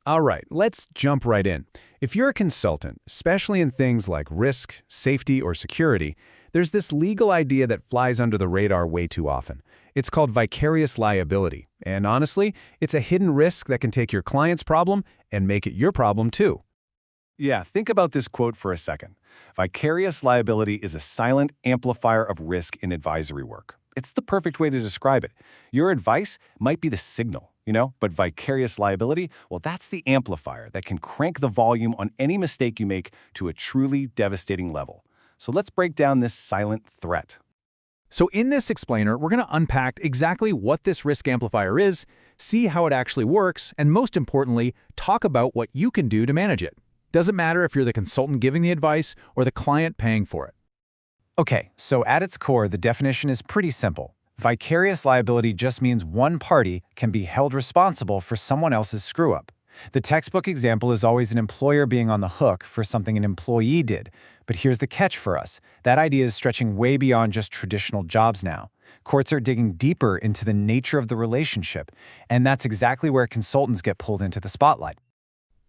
All right, let's jump right in. If you're a consultant, especially in things like risk, safety, or security, there's this legal idea that flies under the radar way too often. It's called vicarious liability, and honestly, it's a hidden risk that can take your client's problem and make it your problem too. Yeah, think about this quote for a second. Vicarious liability is a silent amplifier of risk in advisory work. It's the perfect way to describe it. Your advice might be the signal, but vicarious liability, well, that's the amplifier that can crank the volume on any mistake you make to a truly devastating level. So let's break down this silent threat. So in this explainer, we're going to unpack exactly what this risk amplifier is, see how it actually works, and most importantly, talk about what you can do to manage it. Doesn't matter if you're the consultant giving the advice or the client paying for it. Okay, so at its core, the definition is pretty simple. Vicarious liability just means one party can be held responsible for someone else's screw-up. The textbook example is always an employer being on the hook for something an employee did. But here's the catch for us. That idea is stretching way beyond just traditional jobs now. Courts are digging deeper into the nature of the relationship, and that's exactly where consultants get pulled into the spotlight.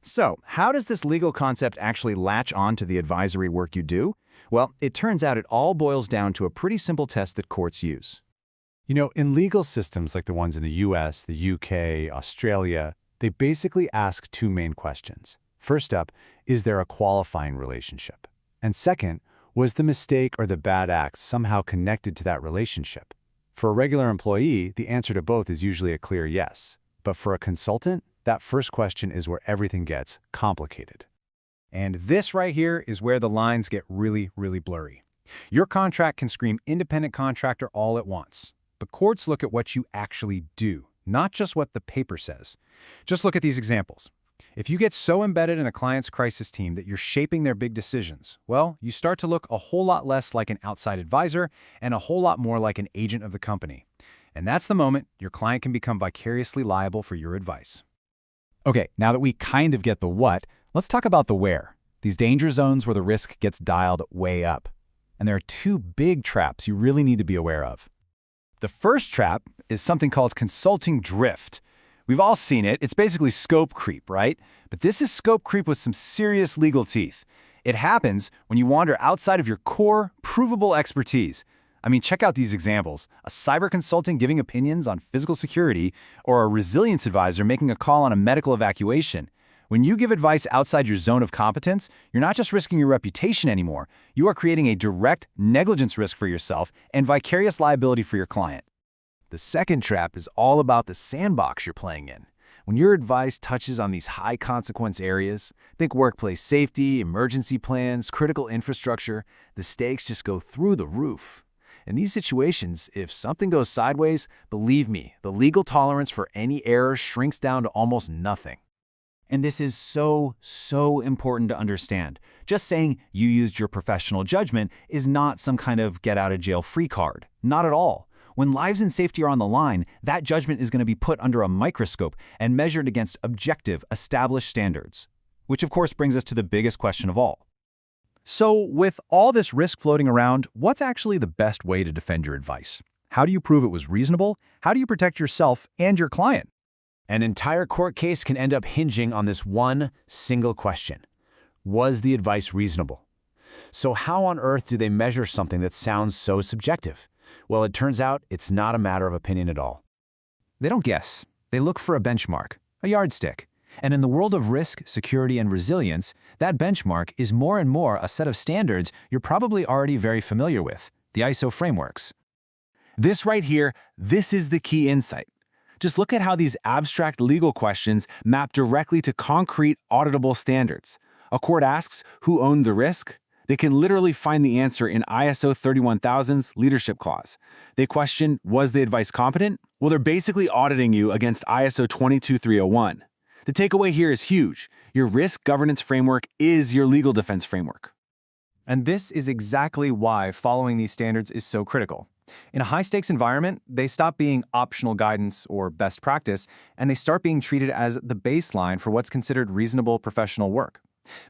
So, how does this legal concept actually latch on to the advisory work you do? Well, it turns out it all boils down to a pretty simple test that courts use. In legal systems like the ones in the US, the UK, Australia, they basically ask two main questions. First up, is there a qualifying relationship? And second, was the mistake or the bad act somehow connected to that relationship? For a regular employee, the answer to both is usually a clear yes. But for a consultant, that first question is where everything gets complicated. And this right here is where the lines get really, really blurry. Your contract can scream independent contractor all at once, but courts look at what you actually do, not just what the paper says. Just look at these examples. If you get so embedded in a client's crisis team that you're shaping their big decisions, well, you start to look a whole lot less like an outside advisor and a whole lot more like an agent of the company. And that's the moment your client can become vicariously liable for your advice. Okay, now that we kind of get the what, let's talk about the where. These danger zones where the risk gets dialed way up. And there are two big traps you really need to be aware of. The first trap is something called consulting drift. We've all seen it. It's basically scope creep, right? But this is scope creep with some serious legal teeth. It happens when you wander outside of your core, provable expertise. I mean, check out these examples. A cyber consultant giving opinions on physical security, or a resilience advisor making a call on a medical evacuation. When you give advice outside your zone of competence, you're not just risking your reputation anymore. You are creating a direct negligence risk for yourself and vicarious liability for your client. The second trap is all about the sandbox you're playing in. When your advice touches on these high-consequence areas, think workplace safety, emergency plans, critical infrastructure, the stakes just go through the roof. In these situations, if something goes sideways, believe me, the legal tolerance for any error shrinks down to almost nothing. And this is so important to understand. Just saying you used your professional judgment is not some kind of get-out-of-jail-free card. Not at all. When lives and safety are on the line, that judgment is going to be put under a microscope and measured against objective, established standards. Which of course brings us to the biggest question of all. So with all this risk floating around, what's actually the best way to defend your advice? How do you prove it was reasonable? How do you protect yourself and your client? An entire court case can end up hinging on this one single question. Was the advice reasonable? So how on earth do they measure something that sounds so subjective? Well, it turns out it's not a matter of opinion at all. They don't guess. They look for a benchmark, a yardstick. And in the world of risk, security, and resilience, that benchmark is more and more a set of standards you're probably already very familiar with, the ISO frameworks. This right here, this is the key insight. Just look at how these abstract legal questions map directly to concrete, auditable standards. A court asks who owned the risk. They can literally find the answer in ISO 31000's leadership clause. They question, was the advice competent? Well, they're basically auditing you against ISO 22301. The takeaway here is huge. Your risk governance framework is your legal defense framework. And this is exactly why following these standards is so critical. In a high-stakes environment, they stop being optional guidance or best practice, and they start being treated as the baseline for what's considered reasonable professional work.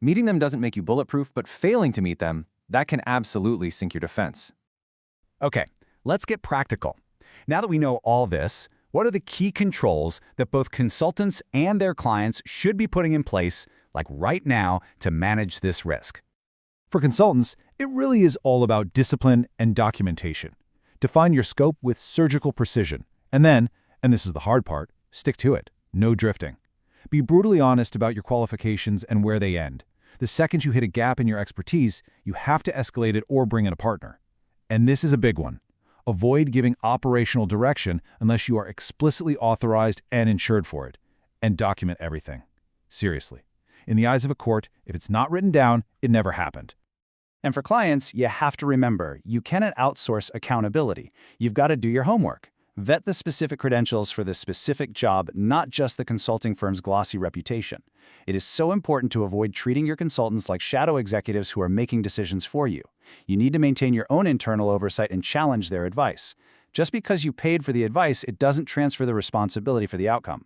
Meeting them doesn't make you bulletproof, but failing to meet them, that can absolutely sink your defense. Okay, let's get practical. Now that we know all this, What are the key controls that both consultants and their clients should be putting in place, like right now, to manage this risk? For consultants, it really is all about discipline and documentation. Define your scope with surgical precision, and then, and this is the hard part, stick to it. No drifting. Be brutally honest about your qualifications and where they end. The second you hit a gap in your expertise, you have to escalate it or bring in a partner. And this is a big one. Avoid giving operational direction unless you are explicitly authorized and insured for it. And document everything. Seriously. In the eyes of a court, if it's not written down, it never happened. And for clients, you have to remember, you cannot outsource accountability. You've got to do your homework. Vet the specific credentials for the specific job, not just the consulting firm's glossy reputation. It is so important to avoid treating your consultants like shadow executives who are making decisions for you. You need to maintain your own internal oversight and challenge their advice. Just because you paid for the advice, it doesn't transfer the responsibility for the outcome.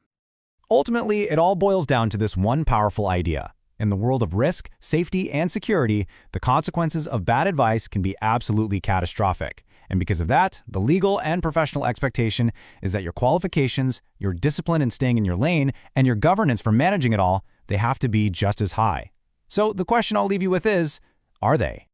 Ultimately, it all boils down to this one powerful idea. In the world of risk, safety, and security, the consequences of bad advice can be absolutely catastrophic. And because of that, the legal and professional expectation is that your qualifications, your discipline in staying in your lane, and your governance for managing it all, they have to be just as high. So the question I'll leave you with is, are they?